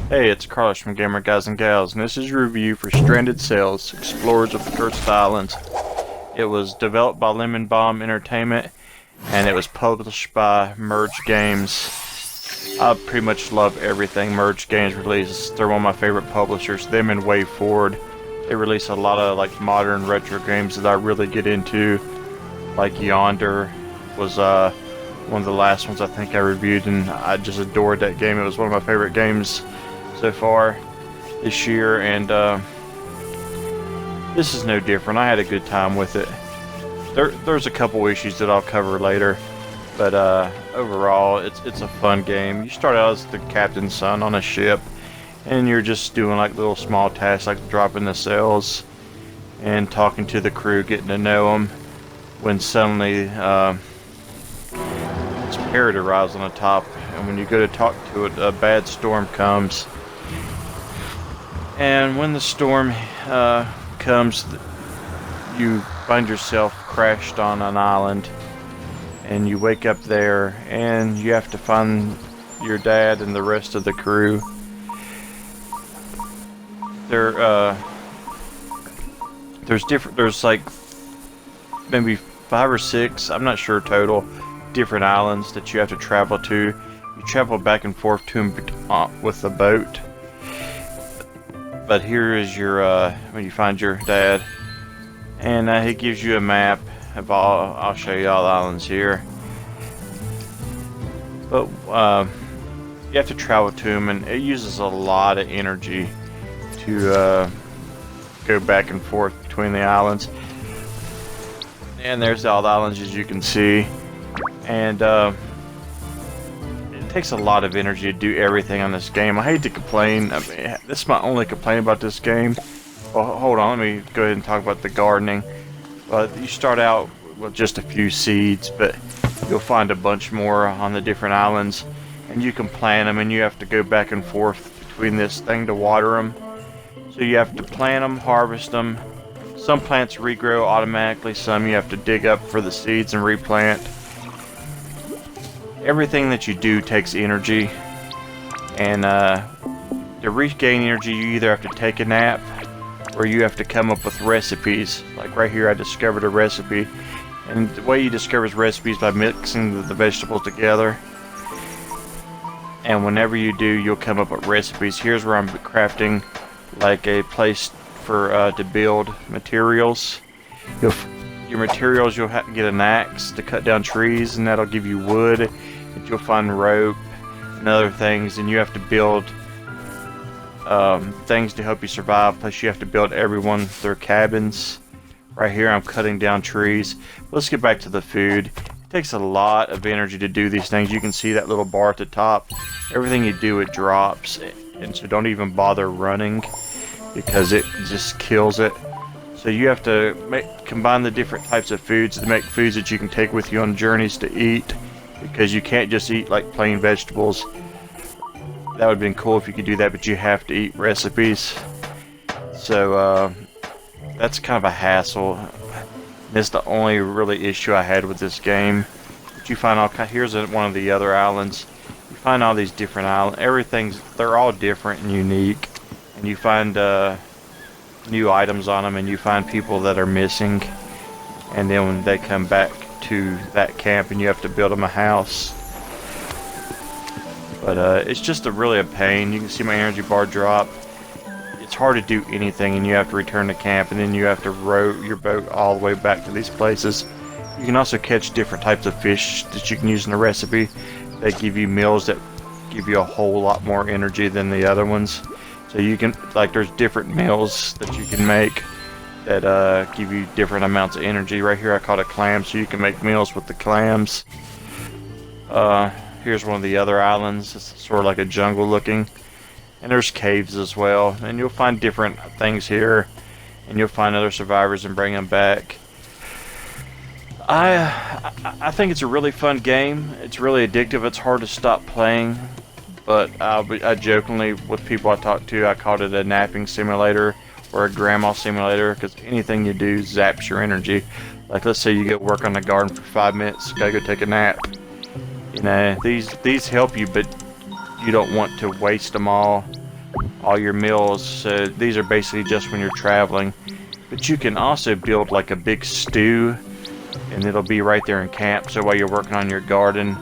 Hey, it's Carlos from Gamer Guys and Gals, and this is your review for Stranded Sails, Explorers of the Cursed Islands. It was developed by Lemon Bomb Entertainment, and it was published by Merge Games. I pretty much love everything Merge Games releases. They're one of my favorite publishers, them and Way Forward. They release a lot of like modern retro games that I really get into, like Yonder was one of the last ones I think I reviewed, and I just adored that game. It was one of my favorite games so far this year, and this is no different. I had a good time with it. There's a couple issues that I'll cover later, but overall it's a fun game. You start out as the captain's son on a ship, and you're just doing like little small tasks like dropping the sails and talking to the crew, getting to know them, when suddenly this parrot arrives on the top, and when you go to talk to it, a bad storm comes. And when the storm comes, you find yourself crashed on an island, and you wake up there, and you have to find your dad and the rest of the crew. There's like maybe 5 or 6, I'm not sure total, different islands that you have to travel to. You travel back and forth to them with the boat. But here is your when you find your dad, and he gives you a map of I'll show you all the islands here. But you have to travel to them, and it uses a lot of energy to go back and forth between the islands. And there's all the islands, as you can see, and it takes a lot of energy to do everything on this game. I hate to complain. I mean, this is my only complaint about this game. Well, hold on, let me go ahead and talk about the gardening. You start out with just a few seeds, but you'll find a bunch more on the different islands, and you can plant them, and you have to go back and forth between this thing to water them. So you have to plant them, harvest them. Some plants regrow automatically, some you have to dig up for the seeds and replant. Everything that you do takes energy, and to regain energy you either have to take a nap or you have to come up with recipes. Like right here I discovered a recipe, and the way you discover recipes by mixing the vegetables together, and whenever you do you'll come up with recipes. Here's where I'm crafting like a place for to build materials. Your materials, you'll have to get an axe to cut down trees, and that'll give you wood, and you'll find rope and other things, and you have to build things to help you survive. Plus you have to build everyone their cabins. Right here I'm cutting down trees. Let's get back to the food. It takes a lot of energy to do these things. You can see that little bar at the top. Everything you do, it drops, and so don't even bother running because it just kills it. So you have to combine the different types of foods to make foods that you can take with you on journeys to eat, because you can't just eat like plain vegetables. That would have been cool if you could do that, but you have to eat recipes. So that's kind of a hassle. That's the only really issue I had with this game. But you find all here's one of the other islands. You find all these different islands. They're all different and unique, and you find new items on them, and you find people that are missing, and then when they come back to that camp, and you have to build them a house. But it's just really a pain. You can see my energy bar drop. It's hard to do anything, and you have to return to camp, and then you have to row your boat all the way back to these places. You can also catch different types of fish that you can use in the recipe. They give you meals that give you a whole lot more energy than the other ones. So you can, like, there's different meals that you can make that give you different amounts of energy. Right here I caught a clam, so you can make meals with the clams. Here's one of the other islands. It's sort of like a jungle looking, and there's caves as well, and you'll find different things here, and you'll find other survivors and bring them back. I think it's a really fun game. It's really addictive. It's hard to stop playing. But I jokingly, with people I talk to, I called it a napping simulator or a grandma simulator, because anything you do zaps your energy. Like, let's say you go work on the garden for 5 minutes, gotta go take a nap. You know, these help you, but you don't want to waste them all. all your meals. So these are basically just when you're traveling. But you can also build like a big stew, and it'll be right there in camp. So while you're working on your garden,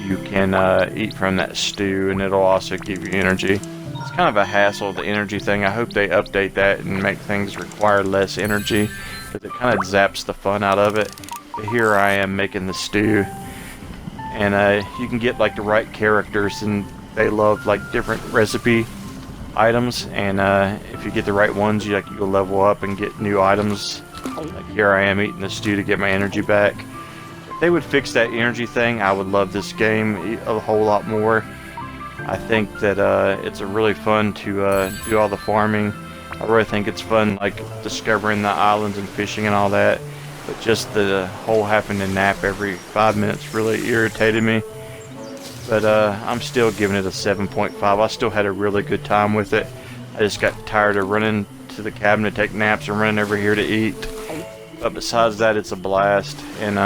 you can eat from that stew, and it'll also give you energy. It's kind of a hassle, the energy thing. I hope they update that and make things require less energy, because it kind of zaps the fun out of it. But here I am making the stew, and you can get like the right characters, and they love like different recipe items, and if you get the right ones, you'll level up and get new items. Like here I am eating the stew to get my energy back. If they would fix that energy thing, I would love this game a whole lot more. I think that it's a really fun to do all the farming. I really think it's fun, like discovering the islands and fishing and all that. But just the whole having to nap every 5 minutes really irritated me. But I'm still giving it a 7.5. I still had a really good time with it. I just got tired of running to the cabin to take naps and running over here to eat. But besides that, it's a blast. And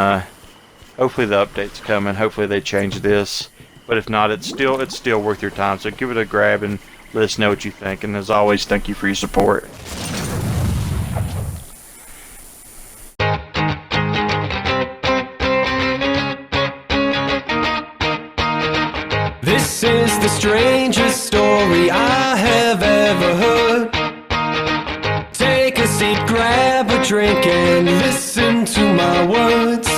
hopefully the update's coming. Hopefully they change this. But if not, it's still worth your time. So give it a grab and let us know what you think. And as always, thank you for your support. This is the strangest story I have ever heard. Take a seat, grab a drink, and listen to my words.